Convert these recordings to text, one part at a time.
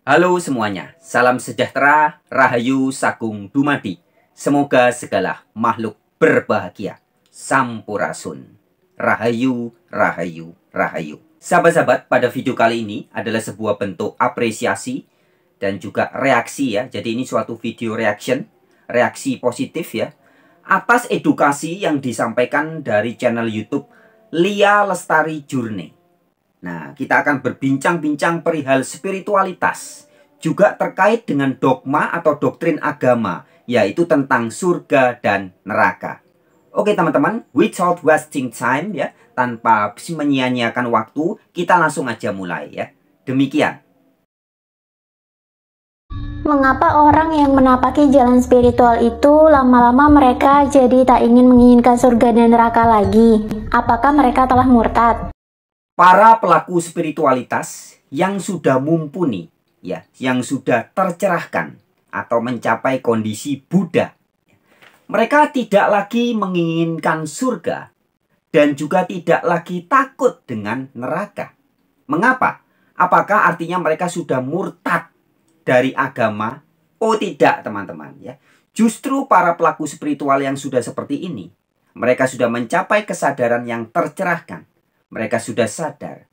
Halo semuanya, salam sejahtera, rahayu sakung dumadi. Semoga segala makhluk berbahagia. Sampurasun. Rahayu, rahayu, rahayu. Sahabat-sahabat, pada video kali ini adalah sebuah bentuk apresiasi dan juga reaksi ya. Jadi ini suatu video reaction, reaksi positif ya, atas edukasi yang disampaikan dari channel YouTube Lia Lestari Jurne. Nah, kita akan berbincang-bincang perihal spiritualitas, juga terkait dengan dogma atau doktrin agama, yaitu tentang surga dan neraka. Oke teman-teman, without wasting time ya, tanpa menyia-nyiakan waktu, kita langsung aja mulai ya. Demikian. Mengapa orang yang menapaki jalan spiritual itu lama-lama mereka jadi tak ingin menginginkan surga dan neraka lagi? Apakah mereka telah murtad? Para pelaku spiritualitas yang sudah mumpuni ya, yang sudah tercerahkan atau mencapai kondisi Buddha, mereka tidak lagi menginginkan surga dan juga tidak lagi takut dengan neraka. Mengapa? Apakah artinya mereka sudah murtad dari agama? Oh tidak teman-teman ya. Justru para pelaku spiritual yang sudah seperti ini, mereka sudah mencapai kesadaran yang tercerahkan. Mereka sudah sadar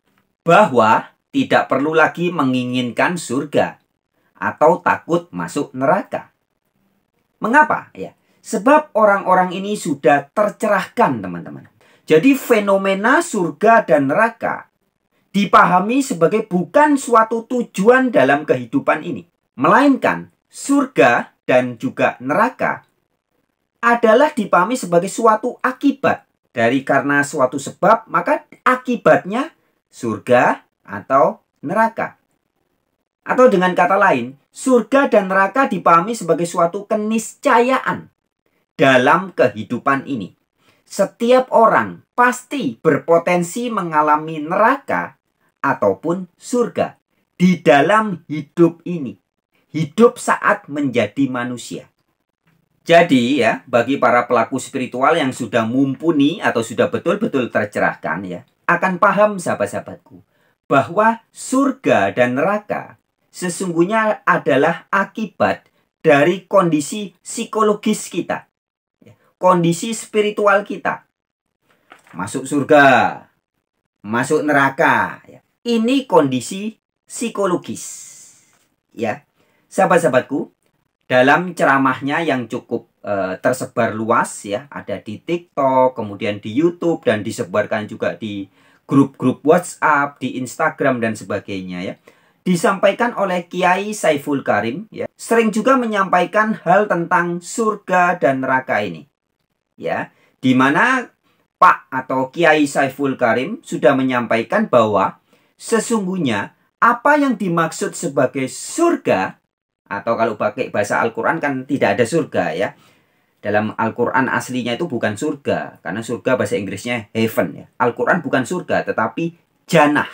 bahwa tidak perlu lagi menginginkan surga atau takut masuk neraka. Mengapa? Ya, sebab orang-orang ini sudah tercerahkan, teman-teman. Jadi fenomena surga dan neraka dipahami sebagai bukan suatu tujuan dalam kehidupan ini, melainkan surga dan juga neraka adalah dipahami sebagai suatu akibat. Dari karena suatu sebab, maka akibatnya surga atau neraka. Atau dengan kata lain, surga dan neraka dipahami sebagai suatu keniscayaan dalam kehidupan ini. Setiap orang pasti berpotensi mengalami neraka ataupun surga di dalam hidup ini. Hidup saat menjadi manusia. Jadi ya, bagi para pelaku spiritual yang sudah mumpuni atau sudah betul-betul tercerahkan ya, akan paham sahabat-sahabatku, bahwa surga dan neraka sesungguhnya adalah akibat dari kondisi psikologis kita. Kondisi spiritual kita. Masuk surga, masuk neraka. Ini kondisi psikologis. Ya, sahabat-sahabatku, dalam ceramahnya yang cukup tersebar luas ya, ada di TikTok, kemudian di YouTube, dan disebarkan juga di grup-grup WhatsApp, di Instagram dan sebagainya ya, disampaikan oleh Kiai Saiful Karim ya, sering juga menyampaikan hal tentang surga dan neraka ini ya, di mana Pak atau Kiai Saiful Karim sudah menyampaikan bahwa sesungguhnya apa yang dimaksud sebagai surga, atau kalau pakai bahasa Al-Quran kan tidak ada surga ya. Dalam Al-Quran aslinya itu bukan surga. Karena surga bahasa Inggrisnya heaven ya. Al-Quran bukan surga tetapi janah.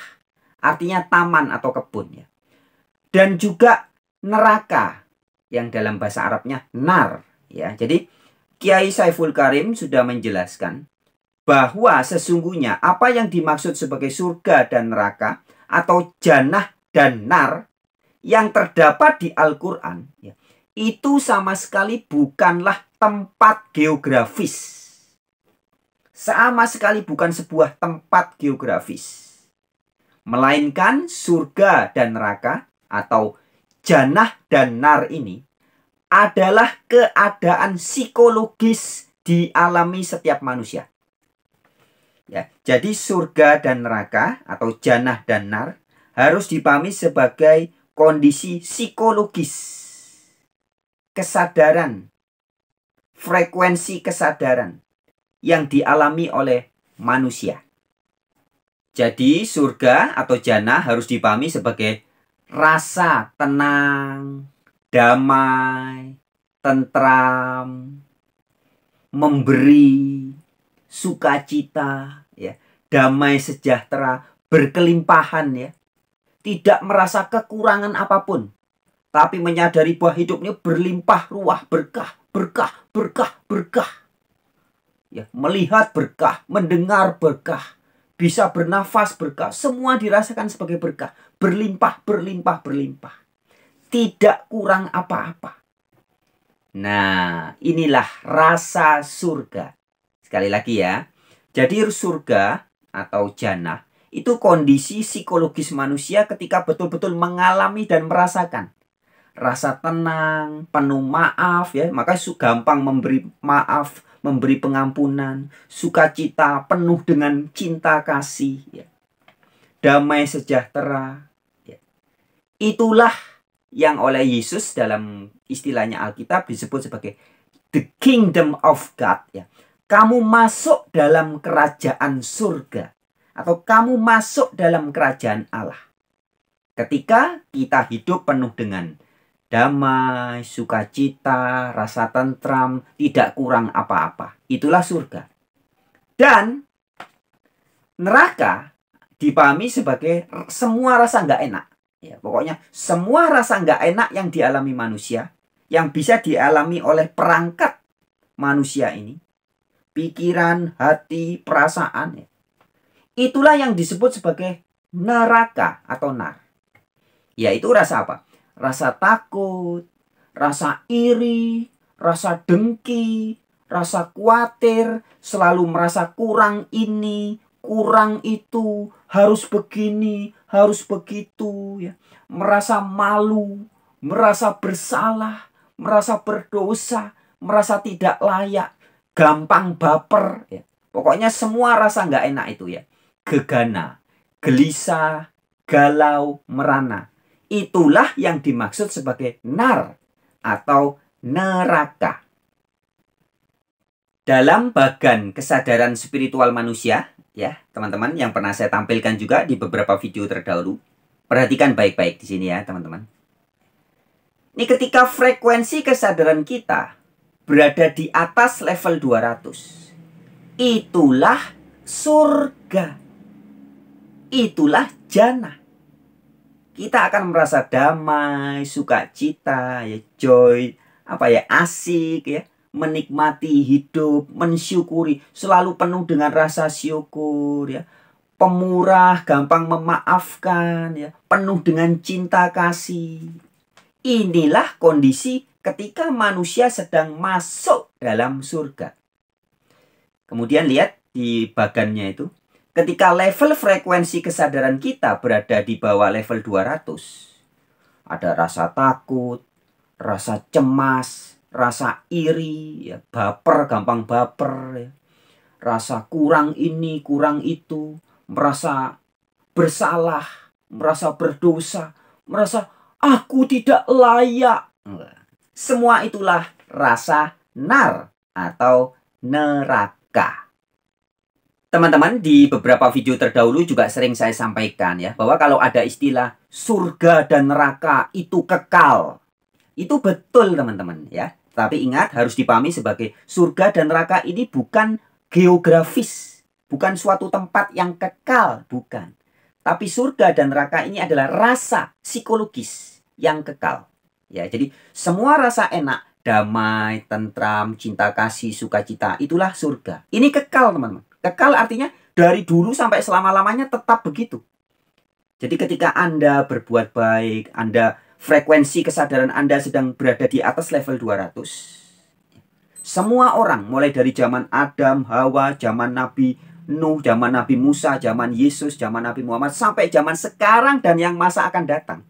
Artinya taman atau kebun ya. Dan juga neraka yang dalam bahasa Arabnya nar ya. Jadi Kiai Saiful Karim sudah menjelaskan bahwa sesungguhnya apa yang dimaksud sebagai surga dan neraka atau janah dan nar yang terdapat di Al-Quran ya, itu sama sekali bukanlah tempat geografis. Sama sekali bukan sebuah tempat geografis. Melainkan surga dan neraka atau janah dan nar ini adalah keadaan psikologis dialami setiap manusia. Ya, jadi surga dan neraka atau janah dan nar harus dipahami sebagai kondisi psikologis, kesadaran, frekuensi kesadaran yang dialami oleh manusia. Jadi surga atau jannah harus dipahami sebagai rasa tenang, damai, tentram, memberi, sukacita, ya, damai sejahtera, berkelimpahan ya. Tidak merasa kekurangan apapun, tapi menyadari bahwa hidupnya berlimpah ruah, berkah, berkah, berkah, berkah. Ya, melihat berkah, mendengar berkah, bisa bernafas berkah, semua dirasakan sebagai berkah, berlimpah, berlimpah, berlimpah. tidak kurang apa-apa. Nah, inilah rasa surga. Sekali lagi ya. Jadi surga atau jannah itu kondisi psikologis manusia ketika betul-betul mengalami dan merasakan rasa tenang, penuh maaf ya. Maka gampang memberi maaf, memberi pengampunan, sukacita penuh dengan cinta kasih ya. Damai sejahtera ya. Itulah yang oleh Yesus dalam istilahnya Alkitab disebut sebagai the kingdom of God ya. Kamu masuk dalam kerajaan surga atau kamu masuk dalam kerajaan Allah. Ketika kita hidup penuh dengan damai, sukacita, rasa tentram, tidak kurang apa-apa. Itulah surga. Dan neraka dipahami sebagai semua rasa nggak enak. Ya, pokoknya semua rasa nggak enak yang dialami manusia, yang bisa dialami oleh perangkat manusia ini, pikiran, hati, perasaan, ya. Itulah yang disebut sebagai neraka atau nar. Yaitu rasa apa? Rasa takut, rasa iri, rasa dengki, rasa khawatir, selalu merasa kurang ini, kurang itu, harus begini, harus begitu, ya. Merasa malu, merasa bersalah, merasa berdosa, merasa tidak layak, gampang baper, ya. Pokoknya semua rasa nggak enak itu ya. Gegana, gelisah, galau, merana. Itulah yang dimaksud sebagai nar atau neraka. Dalam bagan kesadaran spiritual manusia, ya teman-teman, yang pernah saya tampilkan juga di beberapa video terdahulu. Perhatikan baik-baik di sini ya teman-teman. Ini ketika frekuensi kesadaran kita berada di atas level 200. Itulah surga. Itulah jannah. Kita akan merasa damai, sukacita, ya, joy, asik ya, menikmati hidup, mensyukuri, selalu penuh dengan rasa syukur ya. Pemurah, gampang memaafkan ya, penuh dengan cinta kasih. Inilah kondisi ketika manusia sedang masuk dalam surga. Kemudian lihat di bagannya itu. Ketika level frekuensi kesadaran kita berada di bawah level 200. Ada rasa takut, rasa cemas, rasa iri, ya, baper, gampang baper. Ya. Rasa kurang ini, kurang itu. Merasa bersalah, merasa berdosa, merasa aku tidak layak. Semua itulah rasa nar atau neraka. Teman-teman, di beberapa video terdahulu juga sering saya sampaikan ya, bahwa kalau ada istilah surga dan neraka itu kekal. Itu betul teman-teman ya. Tapi ingat, harus dipahami sebagai surga dan neraka ini bukan geografis. Bukan suatu tempat yang kekal, bukan. Tapi surga dan neraka ini adalah rasa psikologis yang kekal. Ya, jadi semua rasa enak, damai, tentram, cinta kasih, sukacita, itulah surga. Ini kekal teman-teman. Kekal artinya dari dulu sampai selama-lamanya tetap begitu. Jadi ketika Anda berbuat baik, Anda frekuensi kesadaran Anda sedang berada di atas level 200. Semua orang mulai dari zaman Adam, Hawa, zaman Nabi Nuh, zaman Nabi Musa, zaman Yesus, zaman Nabi Muhammad, sampai zaman sekarang dan yang masa akan datang.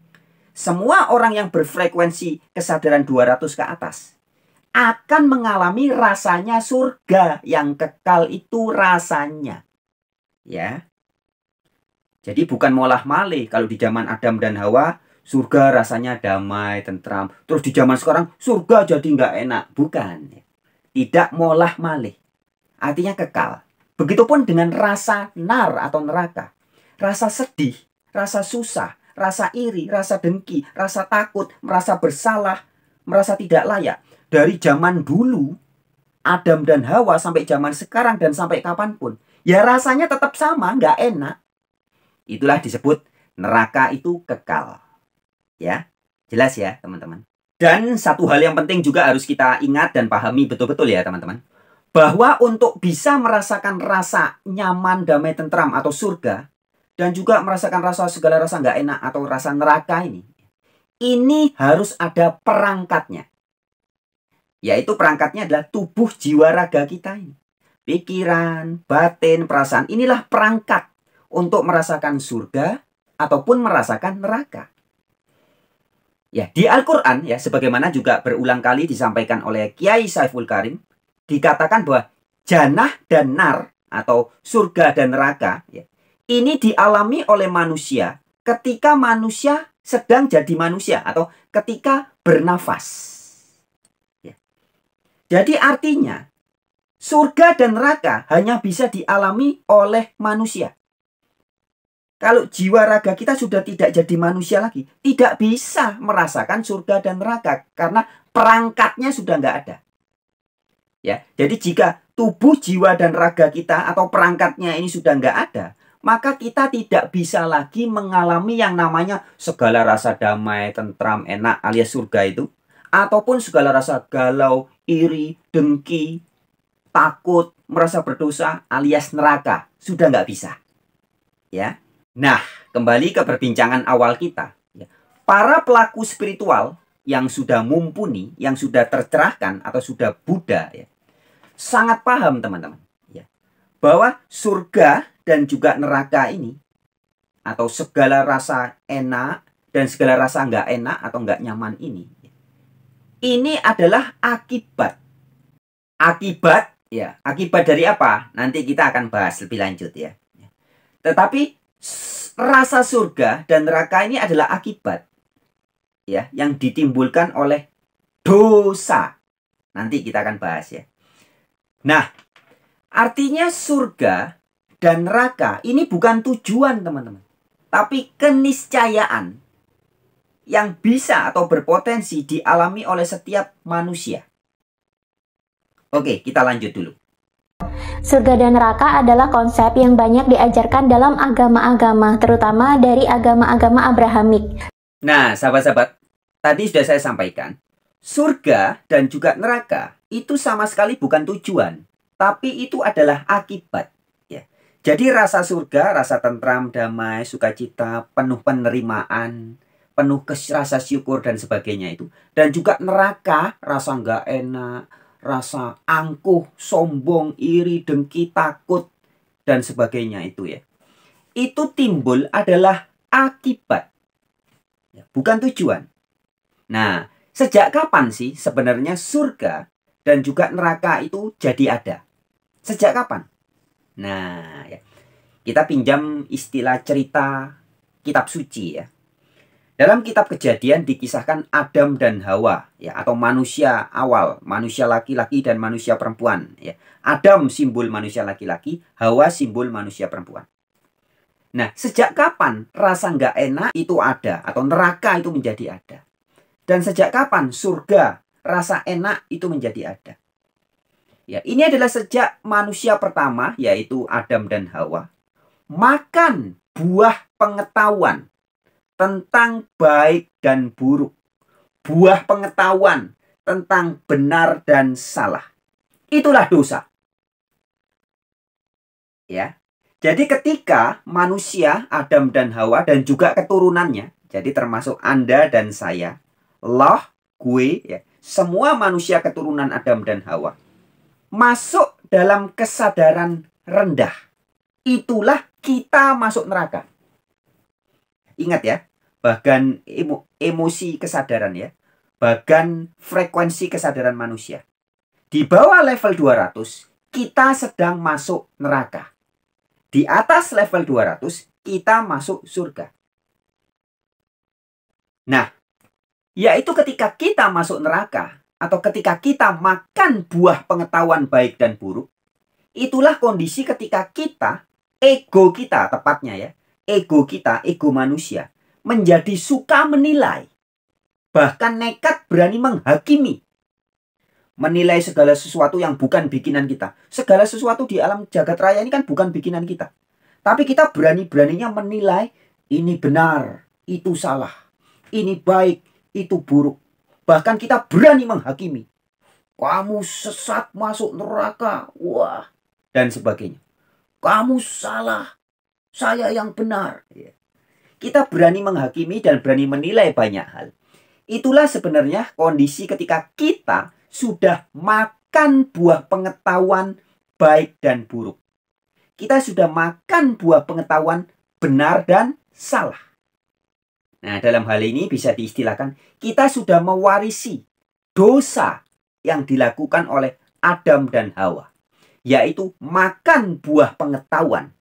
Semua orang yang berfrekuensi kesadaran 200 ke atas akan mengalami rasanya surga yang kekal itu rasanya. Ya. Jadi bukan molah malih. Kalau di zaman Adam dan Hawa, surga rasanya damai, tentram. Terus di zaman sekarang, surga jadi nggak enak. Bukan. Tidak molah malih. Artinya kekal. Begitupun dengan rasa nar atau neraka. Rasa sedih, rasa susah, rasa iri, rasa dengki, rasa takut, merasa bersalah, merasa tidak layak. Dari zaman dulu, Adam dan Hawa sampai zaman sekarang dan sampai kapanpun, ya rasanya tetap sama, nggak enak. Itulah disebut neraka itu kekal. Ya, jelas ya teman-teman. Dan satu hal yang penting juga harus kita ingat dan pahami betul-betul ya teman-teman. Bahwa untuk bisa merasakan rasa nyaman, damai, tentram atau surga, dan juga merasakan segala rasa nggak enak atau rasa neraka ini, ini harus ada perangkatnya. Yaitu perangkatnya adalah tubuh jiwa raga kita ini. Pikiran, batin, perasaan, inilah perangkat untuk merasakan surga ataupun merasakan neraka. Ya, di Al-Qur'an ya, sebagaimana juga berulang kali disampaikan oleh Kiai Saiful Karim, dikatakan bahwa jannah dan nar atau surga dan neraka ya, ini dialami oleh manusia ketika manusia sedang jadi manusia atau ketika bernafas. Ya. Jadi artinya surga dan neraka hanya bisa dialami oleh manusia. Kalau jiwa raga kita sudah tidak jadi manusia lagi, tidak bisa merasakan surga dan neraka karena perangkatnya sudah nggak ada. Ya, jadi jika tubuh, jiwa, dan raga kita atau perangkatnya ini sudah nggak ada, maka kita tidak bisa lagi mengalami yang namanya segala rasa damai, tentram, enak alias surga itu, ataupun segala rasa galau, iri, dengki, takut, merasa berdosa alias neraka. Sudah nggak bisa. Ya. Nah, kembali ke perbincangan awal kita. Para pelaku spiritual yang sudah mumpuni, yang sudah tercerahkan atau sudah Buddha, ya, sangat paham teman-teman, ya, bahwa surga dan juga neraka ini atau segala rasa enak dan segala rasa nggak enak atau nggak nyaman ini adalah akibat. Akibat, ya, akibat dari apa? Nanti kita akan bahas lebih lanjut ya. Tetapi rasa surga dan neraka ini adalah akibat, ya, yang ditimbulkan oleh dosa. Nanti kita akan bahas ya. Nah, artinya surga dan neraka ini bukan tujuan teman-teman, tapi keniscayaan yang bisa atau berpotensi dialami oleh setiap manusia. Oke, kita lanjut dulu. Surga dan neraka adalah konsep yang banyak diajarkan dalam agama-agama, terutama dari agama-agama Abrahamik. Nah, sahabat-sahabat, tadi sudah saya sampaikan, surga dan juga neraka itu sama sekali bukan tujuan, tapi itu adalah akibat. Ya. Jadi rasa surga, rasa tentram, damai, sukacita, penuh penerimaan, penuh rasa syukur dan sebagainya itu. Dan juga neraka, rasa nggak enak, rasa angkuh, sombong, iri, dengki, takut, dan sebagainya itu ya. Itu timbul adalah akibat, bukan tujuan. Nah, sejak kapan sih sebenarnya surga dan juga neraka itu jadi ada? Sejak kapan? Nah, ya, kita pinjam istilah cerita kitab suci ya. Dalam kitab Kejadian dikisahkan Adam dan Hawa ya, atau manusia awal, manusia laki-laki dan manusia perempuan ya. Adam simbol manusia laki-laki, Hawa simbol manusia perempuan. Nah, sejak kapan rasa nggak enak itu ada atau neraka itu menjadi ada? Dan sejak kapan surga, rasa enak itu menjadi ada? Ya, ini adalah sejak manusia pertama yaitu Adam dan Hawa makan buah pengetahuan tentang baik dan buruk. Buah pengetahuan tentang benar dan salah. Itulah dosa. Ya. Jadi ketika manusia Adam dan Hawa dan juga keturunannya, jadi termasuk Anda dan saya, loh, gue, ya, semua manusia keturunan Adam dan Hawa masuk dalam kesadaran rendah. Itulah kita masuk neraka. Ingat ya, bahkan emosi kesadaran ya, bahkan frekuensi kesadaran manusia. Di bawah level 200, kita sedang masuk neraka. Di atas level 200, kita masuk surga. Nah, yaitu ketika kita masuk neraka, atau ketika kita makan buah pengetahuan baik dan buruk, itulah kondisi ketika kita, ego kita tepatnya ya, ego kita, ego manusia, menjadi suka menilai, bahkan nekat berani menghakimi, menilai segala sesuatu yang bukan bikinan kita. Segala sesuatu di alam jagat raya ini kan bukan bikinan kita, tapi kita berani-beraninya menilai ini benar, itu salah, ini baik, itu buruk. Bahkan kita berani menghakimi, kamu sesat masuk neraka, wah, dan sebagainya. Kamu salah, saya yang benar. Kita berani menghakimi dan berani menilai banyak hal. Itulah sebenarnya kondisi ketika kita sudah makan buah pengetahuan baik dan buruk. Kita sudah makan buah pengetahuan benar dan salah. Nah, dalam hal ini bisa diistilahkan kita sudah mewarisi dosa yang dilakukan oleh Adam dan Hawa, yaitu makan buah pengetahuan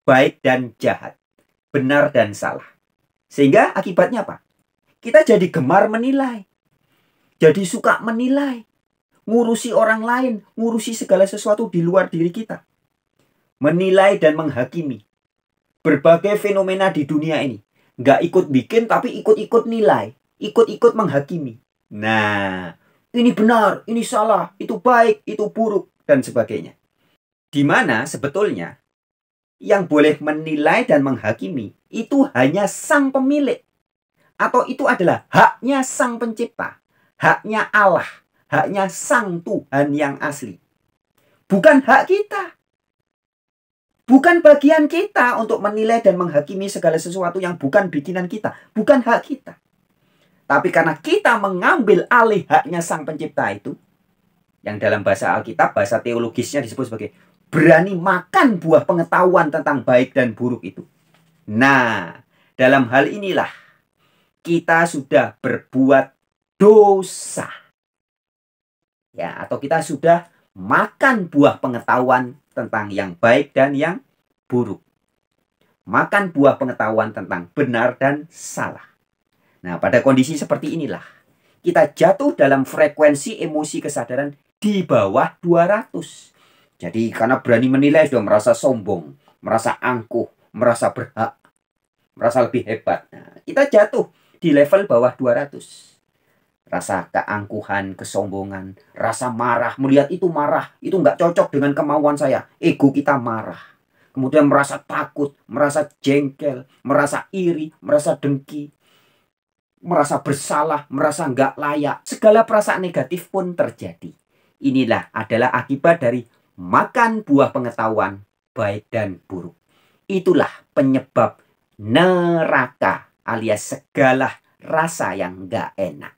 baik dan jahat, benar dan salah. Sehingga akibatnya apa? Kita jadi gemar menilai, jadi suka menilai, ngurusi orang lain, ngurusi segala sesuatu di luar diri kita, menilai dan menghakimi berbagai fenomena di dunia ini. Nggak ikut bikin tapi ikut-ikut nilai, ikut-ikut menghakimi. Nah, ini benar, ini salah, itu baik, itu buruk, dan sebagainya. Di mana sebetulnya yang boleh menilai dan menghakimi itu hanya sang pemilik. Atau itu adalah haknya sang pencipta, haknya Allah, haknya sang Tuhan yang asli. Bukan hak kita. Bukan bagian kita untuk menilai dan menghakimi segala sesuatu yang bukan bikinan kita. Bukan hak kita. Tapi karena kita mengambil alih haknya sang pencipta itu, yang dalam bahasa Alkitab, bahasa teologisnya disebut sebagai berani makan buah pengetahuan tentang baik dan buruk itu. Nah, dalam hal inilah kita sudah berbuat dosa. Ya, atau kita sudah makan buah pengetahuan tentang yang baik dan yang buruk. Makan buah pengetahuan tentang benar dan salah. Nah, pada kondisi seperti inilah kita jatuh dalam frekuensi emosi kesadaran di bawah 200. Jadi karena berani menilai sudah merasa sombong, merasa angkuh, merasa berhak, merasa lebih hebat. Nah, kita jatuh di level bawah 200. Rasa keangkuhan, kesombongan, rasa marah, melihat itu marah, itu nggak cocok dengan kemauan saya. Ego kita marah. Kemudian merasa takut, merasa jengkel, merasa iri, merasa dengki, merasa bersalah, merasa nggak layak. Segala perasaan negatif pun terjadi. Inilah adalah akibat dari makan buah pengetahuan baik dan buruk. Itulah penyebab neraka alias segala rasa yang nggak enak.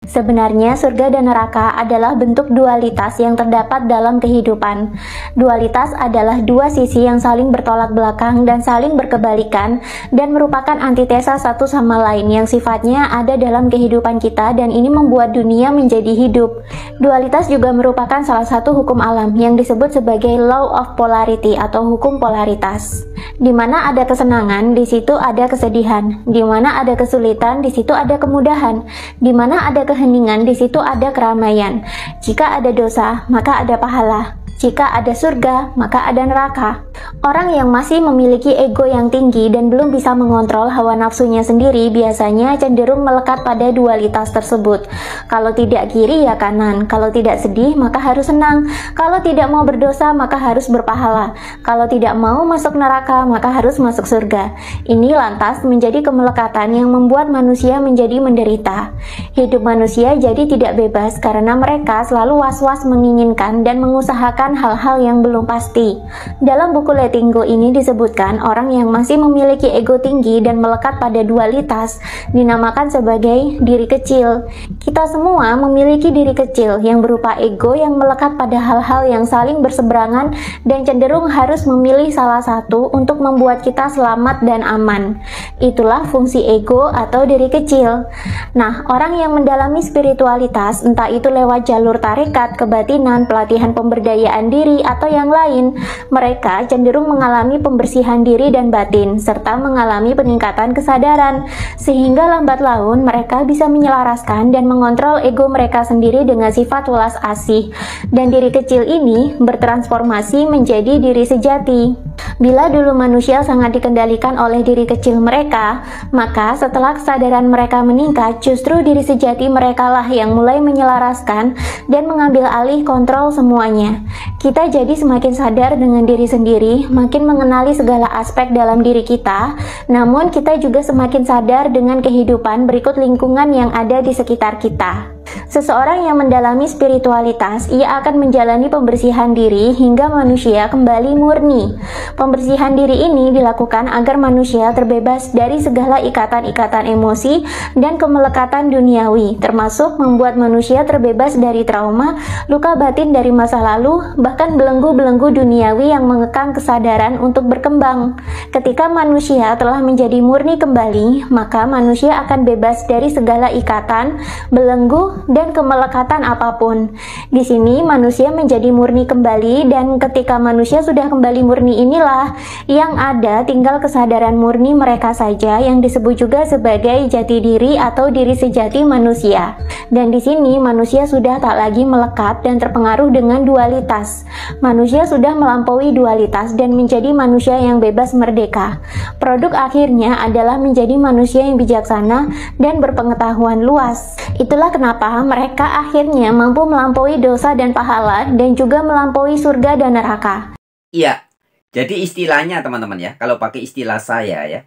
Sebenarnya surga dan neraka adalah bentuk dualitas yang terdapat dalam kehidupan. Dualitas adalah dua sisi yang saling bertolak belakang dan saling berkebalikan dan merupakan antitesa satu sama lain yang sifatnya ada dalam kehidupan kita, dan ini membuat dunia menjadi hidup. Dualitas juga merupakan salah satu hukum alam yang disebut sebagai law of polarity atau hukum polaritas. Di mana ada kesenangan, di situ ada kesedihan. Di mana ada kesulitan, di situ ada kemudahan. Di mana ada keheningan, di situ ada keramaian. Jika ada dosa, maka ada pahala. Jika ada surga, maka ada neraka. Orang yang masih memiliki ego yang tinggi dan belum bisa mengontrol hawa nafsunya sendiri biasanya cenderung melekat pada dualitas tersebut. Kalau tidak kiri ya kanan, kalau tidak sedih maka harus senang, kalau tidak mau berdosa maka harus berpahala, kalau tidak mau masuk neraka maka harus masuk surga. Ini lantas menjadi kemelekatan yang membuat manusia menjadi menderita. Hidup manusia jadi tidak bebas karena mereka selalu was-was menginginkan dan mengusahakan hal-hal yang belum pasti. Dalam buku Letting Go ini disebutkan orang yang masih memiliki ego tinggi dan melekat pada dualitas dinamakan sebagai diri kecil. Kita semua memiliki diri kecil yang berupa ego yang melekat pada hal-hal yang saling berseberangan dan cenderung harus memilih salah satu untuk membuat kita selamat dan aman. Itulah fungsi ego atau diri kecil. Nah, orang yang mendalami spiritualitas, entah itu lewat jalur tarekat, kebatinan, pelatihan pemberdayaan diri, atau yang lain, mereka cenderung mengalami pembersihan diri dan batin, serta mengalami peningkatan kesadaran, sehingga lambat laun mereka bisa menyelaraskan dan mengontrol ego mereka sendiri dengan sifat welas asih, dan diri kecil ini bertransformasi menjadi diri sejati. Bila dulu manusia sangat dikendalikan oleh diri kecil mereka, maka setelah kesadaran mereka meningkat, justru diri sejati mereka lah yang mulai menyelaraskan dan mengambil alih kontrol semuanya. Kita jadi semakin sadar dengan diri sendiri, makin mengenali segala aspek dalam diri kita, namun kita juga semakin sadar dengan kehidupan berikut lingkungan yang ada di sekitar kita. Seseorang yang mendalami spiritualitas, ia akan menjalani pembersihan diri hingga manusia kembali murni. Pembersihan diri ini dilakukan agar manusia terbebas dari segala ikatan-ikatan emosi dan kemelekatan duniawi, termasuk membuat manusia terbebas dari trauma, luka batin dari masa lalu, bahkan belenggu-belenggu duniawi yang mengekang kesadaran untuk berkembang. Ketika manusia telah menjadi murni kembali, maka manusia akan bebas dari segala ikatan, belenggu, dan kemelekatan apapun. Di sini manusia menjadi murni kembali, dan ketika manusia sudah kembali murni inilah yang ada tinggal kesadaran murni mereka saja yang disebut juga sebagai jati diri atau diri sejati manusia. Dan di sini manusia sudah tak lagi melekat dan terpengaruh dengan dualitas. Manusia sudah melampaui dualitas dan menjadi manusia yang bebas merdeka. Produk akhirnya adalah menjadi manusia yang bijaksana dan berpengetahuan luas. Itulah kenapa mereka akhirnya mampu melampaui dosa dan pahala dan juga melampaui surga dan neraka. Iya, jadi istilahnya teman-teman ya, kalau pakai istilah saya ya,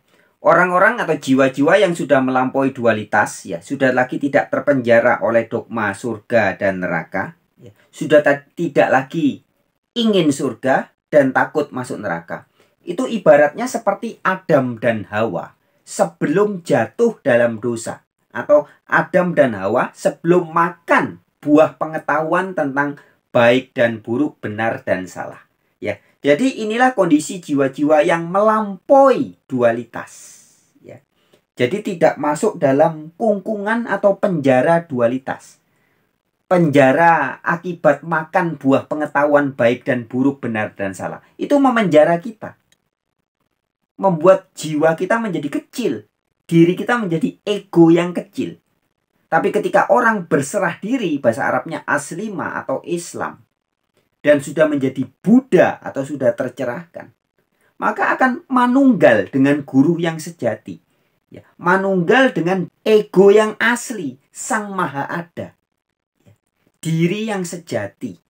orang-orang atau jiwa-jiwa yang sudah melampaui dualitas ya, sudah lagi tidak terpenjara oleh dogma surga dan neraka ya, sudah tidak lagi ingin surga dan takut masuk neraka. Itu ibaratnya seperti Adam dan Hawa sebelum jatuh dalam dosa, atau Adam dan Hawa sebelum makan buah pengetahuan tentang baik dan buruk, benar dan salah. Ya, jadi inilah kondisi jiwa-jiwa yang melampaui dualitas. Ya, jadi tidak masuk dalam kungkungan atau penjara dualitas. Penjara akibat makan buah pengetahuan baik dan buruk, benar dan salah. Itu memenjara kita, membuat jiwa kita menjadi kecil. Diri kita menjadi ego yang kecil. Tapi ketika orang berserah diri, bahasa Arabnya aslima atau Islam, dan sudah menjadi Buddha atau sudah tercerahkan, maka akan manunggal dengan guru yang sejati. Ya, manunggal dengan ego yang asli, Sang Maha Ada. Ya, diri yang sejati.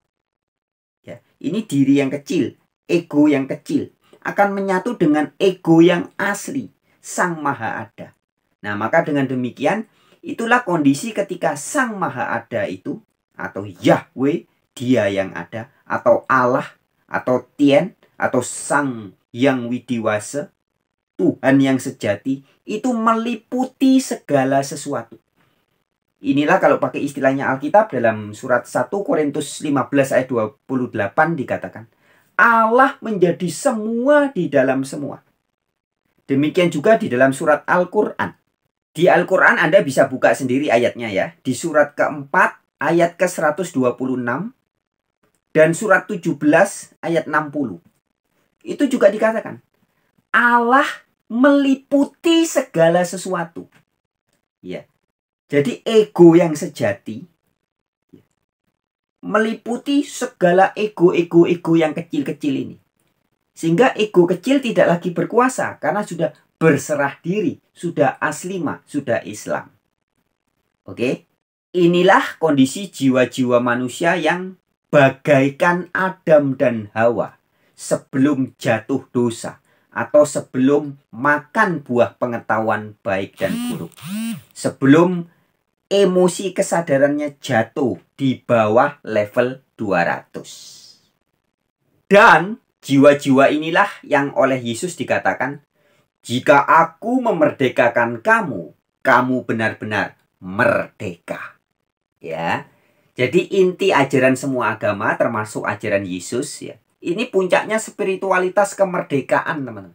Ya, ini diri yang kecil, ego yang kecil, akan menyatu dengan ego yang asli, Sang Maha Ada. Nah, maka dengan demikian, itulah kondisi ketika Sang Maha Ada itu, atau Yahweh, Dia yang ada, atau Allah, atau Tien, atau Sang Yang Widiwasa, Tuhan yang sejati, itu meliputi segala sesuatu. Inilah kalau pakai istilahnya Alkitab dalam surat 1 Korintus 15 ayat 28 dikatakan, Allah menjadi semua di dalam semua. Demikian juga di dalam surat Al-Quran. Di Al-Quran Anda bisa buka sendiri ayatnya ya. Di surat keempat ayat ke-126 dan surat 17 ayat 60. Itu juga dikatakan Allah meliputi segala sesuatu. Ya. Jadi ego yang sejati meliputi segala ego yang kecil-kecil ini. Sehingga ego kecil tidak lagi berkuasa karena sudah berserah diri, sudah aslima, sudah Islam. Oke, inilah kondisi jiwa-jiwa manusia yang bagaikan Adam dan Hawa sebelum jatuh dosa atau sebelum makan buah pengetahuan baik dan buruk. Sebelum emosi kesadarannya jatuh di bawah level 200. Dan jiwa-jiwa inilah yang oleh Yesus dikatakan, jika aku memerdekakan kamu, kamu benar-benar merdeka. Ya. Jadi inti ajaran semua agama termasuk ajaran Yesus ya. Ini puncaknya spiritualitas kemerdekaan, teman-teman.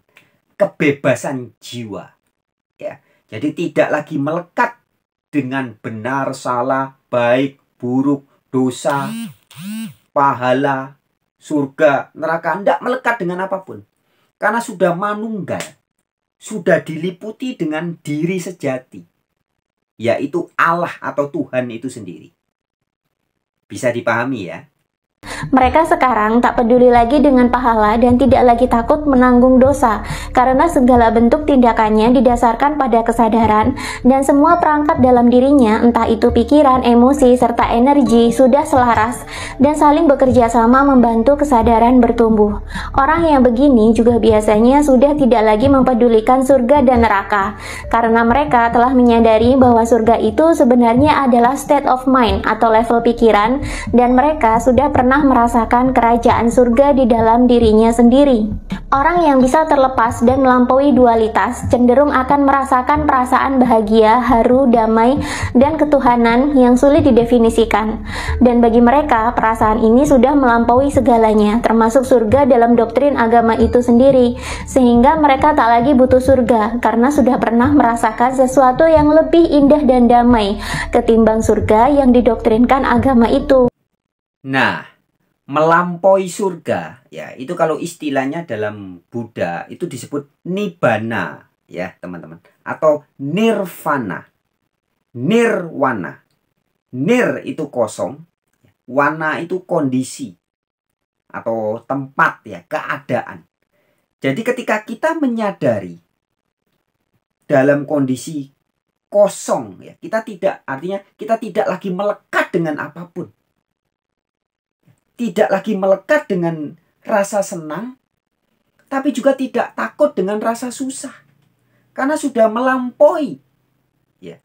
Kebebasan jiwa. Ya. Jadi tidak lagi melekat dengan benar, salah, baik, buruk, dosa, pahala, surga, neraka. Tidak melekat dengan apapun. Karena sudah manunggal. Sudah diliputi dengan diri sejati, yaitu Allah atau Tuhan itu sendiri. Bisa dipahami ya? Mereka sekarang tak peduli lagi dengan pahala dan tidak lagi takut menanggung dosa, karena segala bentuk tindakannya didasarkan pada kesadaran dan semua perangkat dalam dirinya, entah itu pikiran, emosi, serta energi, sudah selaras dan saling bekerja sama membantu kesadaran bertumbuh. Orang yang begini juga biasanya sudah tidak lagi mempedulikan surga dan neraka, karena mereka telah menyadari bahwa surga itu sebenarnya adalah state of mind atau level pikiran, dan mereka sudah pernah merasakan kerajaan surga di dalam dirinya sendiri. Orang yang bisa terlepas dan melampaui dualitas cenderung akan merasakan perasaan bahagia, haru, damai, dan ketuhanan yang sulit didefinisikan. Dan bagi mereka, perasaan ini sudah melampaui segalanya, termasuk surga dalam doktrin agama itu sendiri, sehingga mereka tak lagi butuh surga karena sudah pernah merasakan sesuatu yang lebih indah dan damai ketimbang surga yang didoktrinkan agama itu. Nah, melampaui surga, ya itu kalau istilahnya dalam Buddha itu disebut nibbana, ya teman-teman, atau nirvana. Nirwana. Nir itu kosong, wana itu kondisi atau tempat, ya, keadaan. Jadi ketika kita menyadari dalam kondisi kosong, ya, artinya kita tidak lagi melekat dengan apapun. Tidak lagi melekat dengan rasa senang, tapi juga tidak takut dengan rasa susah. Karena sudah melampaui. Ya.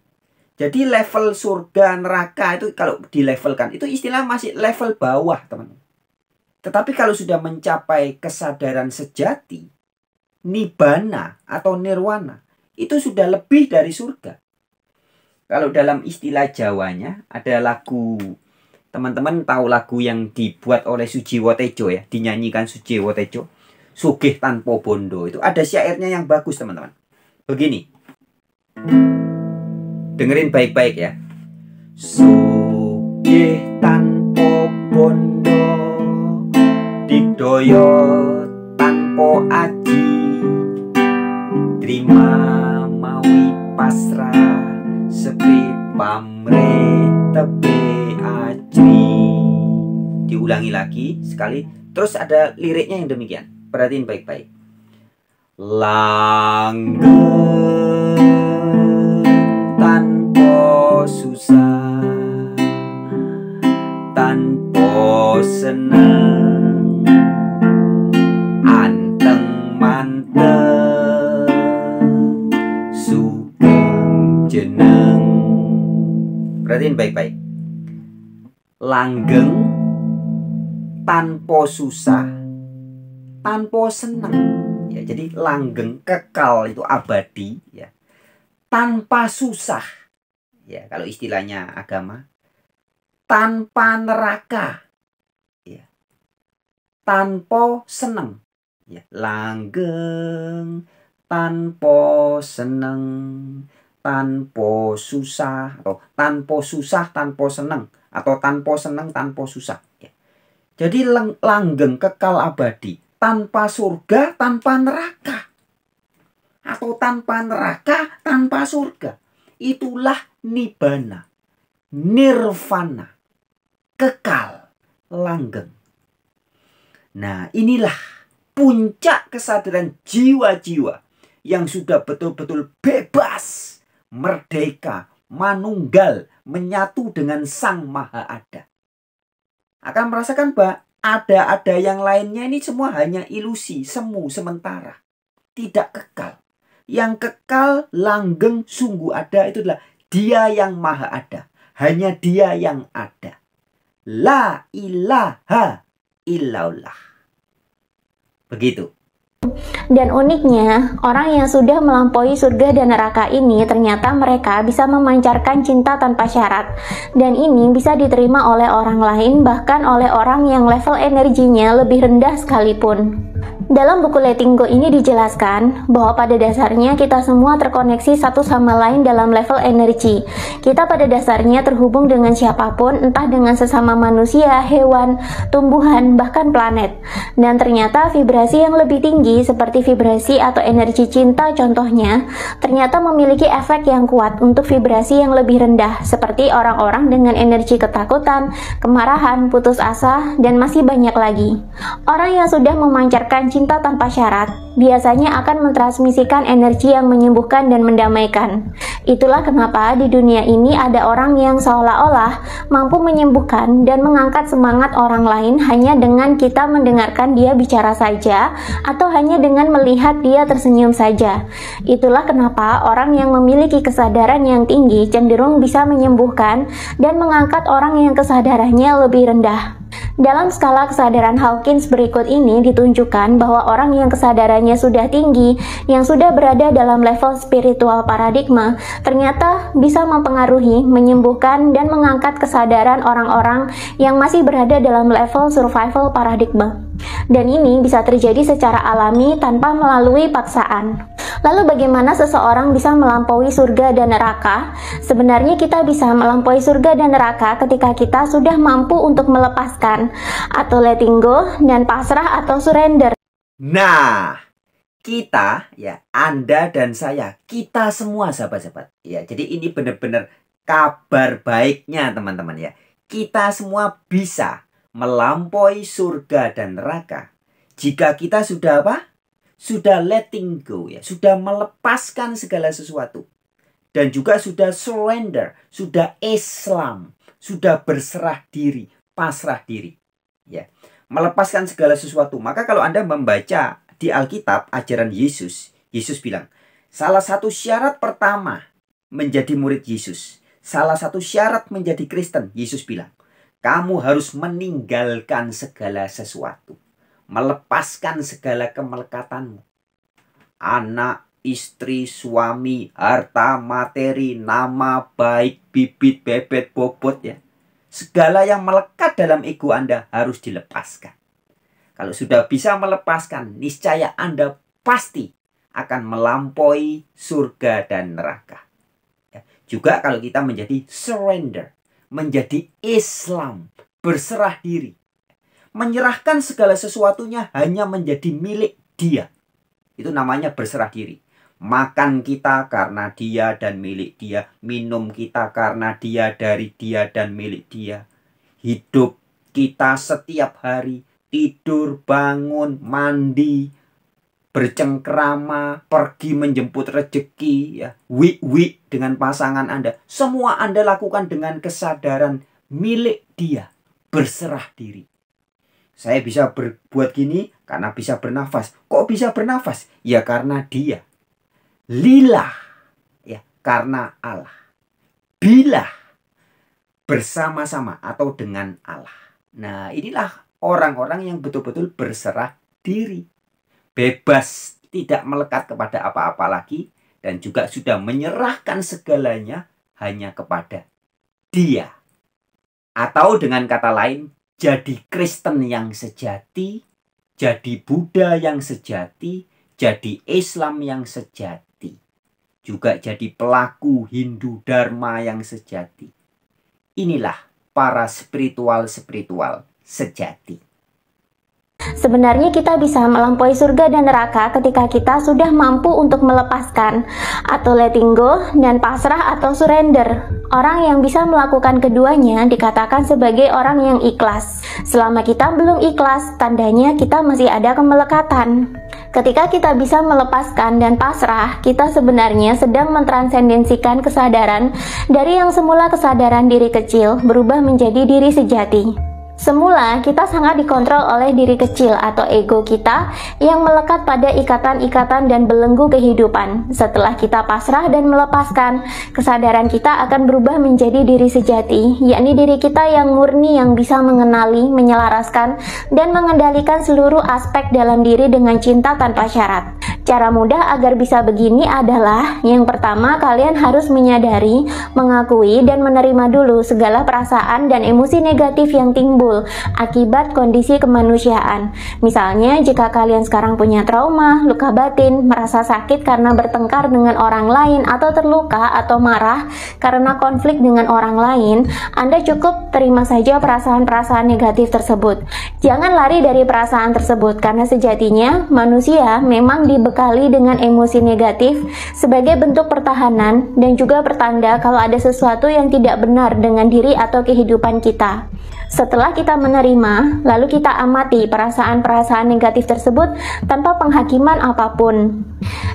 Jadi level surga, neraka itu kalau dilevelkan, itu istilah masih level bawah, teman-teman. Tetapi kalau sudah mencapai kesadaran sejati, nibbana atau nirwana, itu sudah lebih dari surga. Kalau dalam istilah Jawanya, ada lagu, teman-teman tahu lagu yang dibuat oleh Sujiwo Tejo, ya, dinyanyikan Sujiwo Tejo, Sugih Tanpa Bondo. Itu ada syairnya yang bagus, teman-teman. Begini. Dengerin baik-baik, ya. Sugih tanpa bondo, digdaya tanpa aji, trima mawi pasrah, sepi pamrih tebe ajri. Diulangi lagi sekali. Terus ada liriknya yang demikian. Perhatiin baik-baik. Langgeng tanpa susah, tanpa senang, anteng manteng, sugeng jeneng. Perhatiin baik-baik. Langgeng tanpa susah, tanpa senang. Ya, jadi langgeng, kekal, itu abadi, ya. Tanpa susah, ya, kalau istilahnya agama. Tanpa neraka, ya. Tanpa senang, ya. Langgeng tanpa senang, tanpa susah, atau tanpa susah tanpa senang, atau tanpa senang tanpa susah, ya. Jadi langgeng, kekal, abadi, tanpa surga, tanpa neraka, atau tanpa neraka, tanpa surga. Itulah nibbana, nirvana, kekal, langgeng. Nah, inilah puncak kesadaran jiwa-jiwa yang sudah betul-betul bebas, merdeka, manunggal, menyatu dengan Sang Maha Ada. Akan merasakan bahwa ada yang lainnya ini semua hanya ilusi, semu, sementara. Tidak kekal. Yang kekal, langgeng, sungguh ada, itu adalah Dia yang Maha Ada. Hanya Dia yang ada. La ilaha illallah. Begitu. Dan uniknya, orang yang sudah melampaui surga dan neraka ini ternyata mereka bisa memancarkan cinta tanpa syarat. Dan ini bisa diterima oleh orang lain, bahkan oleh orang yang level energinya lebih rendah sekalipun. Dalam buku Letting Go ini dijelaskan bahwa pada dasarnya kita semua terkoneksi satu sama lain dalam level energi. Kita pada dasarnya terhubung dengan siapapun, entah dengan sesama manusia, hewan, tumbuhan, bahkan planet. Dan ternyata vibrasi yang lebih tinggi tinggi seperti vibrasi atau energi cinta contohnya, ternyata memiliki efek yang kuat untuk vibrasi yang lebih rendah seperti orang-orang dengan energi ketakutan, kemarahan, putus asa, dan masih banyak lagi. Orang yang sudah memancarkan cinta tanpa syarat biasanya akan mentransmisikan energi yang menyembuhkan dan mendamaikan. Itulah kenapa di dunia ini ada orang yang seolah-olah mampu menyembuhkan dan mengangkat semangat orang lain hanya dengan kita mendengarkan dia bicara saja atau hanya dengan melihat dia tersenyum saja. Itulah kenapa orang yang memiliki kesadaran yang tinggi cenderung bisa menyembuhkan dan mengangkat orang yang kesadarannya lebih rendah. Dalam skala kesadaran Hawkins berikut ini ditunjukkan bahwa orang yang kesadarannya sudah tinggi, yang sudah berada dalam level spiritual paradigma, ternyata bisa mempengaruhi, menyembuhkan, dan mengangkat kesadaran orang-orang yang masih berada dalam level survival paradigma. Dan ini bisa terjadi secara alami tanpa melalui paksaan. Lalu bagaimana seseorang bisa melampaui surga dan neraka? Sebenarnya kita bisa melampaui surga dan neraka ketika kita sudah mampu untuk melepaskan atau letting go dan pasrah atau surrender. Nah, kita ya, Anda dan saya, kita semua sahabat-sahabat. Ya, jadi ini benar-benar kabar baiknya teman-teman ya. Kita semua bisa melampaui surga dan neraka jika kita sudah apa? Sudah letting go ya, sudah melepaskan segala sesuatu. Dan juga sudah surrender, sudah Islam, sudah berserah diri, pasrah diri. Ya, melepaskan segala sesuatu. Maka kalau Anda membaca di Alkitab ajaran Yesus, Yesus bilang, salah satu syarat pertama menjadi murid Yesus, salah satu syarat menjadi Kristen, Yesus bilang, kamu harus meninggalkan segala sesuatu. Melepaskan segala kemelekatanmu. Anak, istri, suami, harta, materi, nama, baik, bibit, bebet, bobot ya. Segala yang melekat dalam ego Anda harus dilepaskan. Kalau sudah bisa melepaskan, niscaya Anda pasti akan melampaui surga dan neraka. Ya. Juga kalau kita menjadi surrender, menjadi Islam, berserah diri. Menyerahkan segala sesuatunya hanya menjadi milik dia. Itu namanya berserah diri. Makan kita karena dia dan milik dia. Minum kita karena dia, dari dia dan milik dia. Hidup kita setiap hari. Tidur, bangun, mandi, bercengkrama, pergi menjemput rezeki, ya, wik-wik dengan pasangan Anda. Semua Anda lakukan dengan kesadaran milik dia. Berserah diri. Saya bisa berbuat gini karena bisa bernafas. Kok bisa bernafas? Ya karena dia. Lillah, ya karena Allah. Billah, bersama-sama atau dengan Allah. Nah, inilah orang-orang yang betul-betul berserah diri. Bebas, tidak melekat kepada apa-apa lagi. Dan juga sudah menyerahkan segalanya hanya kepada dia. Atau dengan kata lain, jadi Kristen yang sejati, jadi Buddha yang sejati, jadi Islam yang sejati. Juga jadi pelaku Hindu Dharma yang sejati. Inilah para spiritual sejati. Sebenarnya kita bisa melampaui surga dan neraka ketika kita sudah mampu untuk melepaskan atau letting go dan pasrah atau surrender. Orang yang bisa melakukan keduanya dikatakan sebagai orang yang ikhlas. Selama kita belum ikhlas, tandanya kita masih ada kemelekatan. Ketika kita bisa melepaskan dan pasrah, kita sebenarnya sedang mentransendensikan kesadaran dari yang semula kesadaran diri kecil berubah menjadi diri sejati. Semula kita sangat dikontrol oleh diri kecil atau ego kita yang melekat pada ikatan-ikatan dan belenggu kehidupan. Setelah kita pasrah dan melepaskan, kesadaran kita akan berubah menjadi diri sejati, yakni diri kita yang murni yang bisa mengenali, menyelaraskan, dan mengendalikan seluruh aspek dalam diri dengan cinta tanpa syarat. Cara mudah agar bisa begini adalah, yang pertama kalian harus menyadari, mengakui, dan menerima dulu segala perasaan dan emosi negatif yang timbul timbul akibat kondisi kemanusiaan. Misalnya, jika kalian sekarang punya trauma, luka batin, merasa sakit karena bertengkar dengan orang lain, atau terluka atau marah karena konflik dengan orang lain, Anda cukup terima saja perasaan-perasaan negatif tersebut. Jangan lari dari perasaan tersebut, karena sejatinya manusia memang dibekali dengan emosi negatif sebagai bentuk pertahanan dan juga pertanda kalau ada sesuatu yang tidak benar dengan diri atau kehidupan kita. Setelah kita menerima, lalu kita amati perasaan-perasaan negatif tersebut tanpa penghakiman apapun.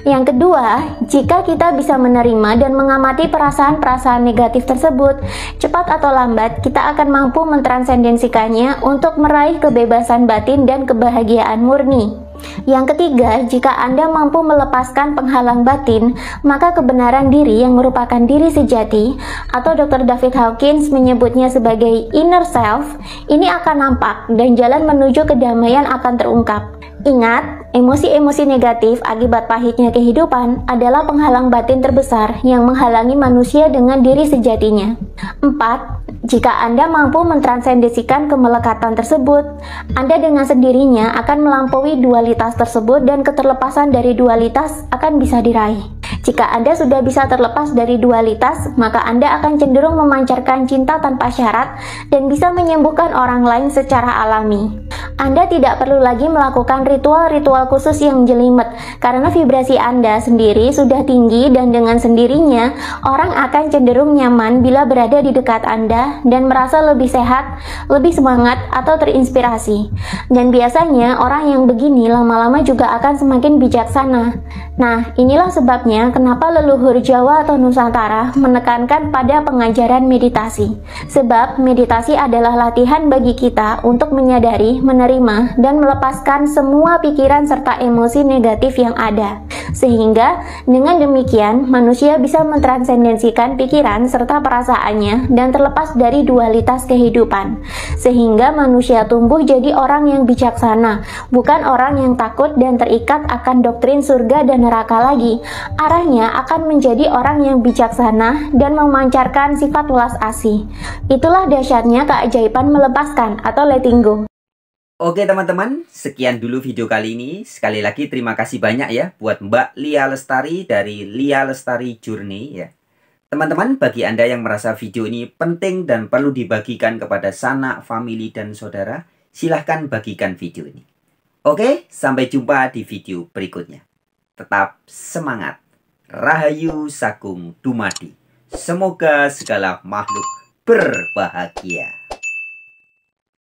Yang kedua, jika kita bisa menerima dan mengamati perasaan-perasaan negatif tersebut, cepat atau lambat kita akan mampu mentransendensikannya untuk meraih kebebasan batin dan kebahagiaan murni. Yang ketiga, jika Anda mampu melepaskan penghalang batin, maka kebenaran diri yang merupakan diri sejati, atau Dr. David Hawkins menyebutnya sebagai inner self, ini akan nampak dan jalan menuju kedamaian akan terungkap. Ingat, emosi-emosi negatif akibat pahitnya kehidupan adalah penghalang batin terbesar yang menghalangi manusia dengan diri sejatinya. 4. Jika Anda mampu mentransendensikan kemelekatan tersebut, Anda dengan sendirinya akan melampaui dualitas tersebut dan keterlepasan dari dualitas akan bisa diraih. Jika Anda sudah bisa terlepas dari dualitas, maka Anda akan cenderung memancarkan cinta tanpa syarat dan bisa menyembuhkan orang lain secara alami. Anda tidak perlu lagi melakukan ritual-ritual khusus yang jelimet, karena vibrasi Anda sendiri sudah tinggi dan dengan sendirinya orang akan cenderung nyaman bila berada di dekat Anda dan merasa lebih sehat, lebih semangat, atau terinspirasi. Dan biasanya orang yang begini lama-lama juga akan semakin bijaksana. Nah, inilah sebabnya kenapa leluhur Jawa atau Nusantara menekankan pada pengajaran meditasi. Sebab meditasi adalah latihan bagi kita untuk menyadari, menerima, dan melepaskan semua pikiran serta emosi negatif yang ada. Sehingga dengan demikian manusia bisa mentransendensikan pikiran serta perasaannya dan terlepas dari dualitas kehidupan. Sehingga manusia tumbuh jadi orang yang bijaksana, bukan orang yang takut dan terikat akan doktrin surga dan neraka lagi. Arahnya akan menjadi orang yang bijaksana dan memancarkan sifat welas asih. Itulah dahsyatnya keajaiban melepaskan atau letting go. Oke teman-teman, sekian dulu video kali ini. Sekali lagi terima kasih banyak ya buat Mbak Lia Lestari dari Lia Lestari Journey ya. Teman-teman, bagi Anda yang merasa video ini penting dan perlu dibagikan kepada sanak, famili, dan saudara, silahkan bagikan video ini. Oke, sampai jumpa di video berikutnya. Tetap semangat. Rahayu Sakung Dumadi. Semoga segala makhluk berbahagia.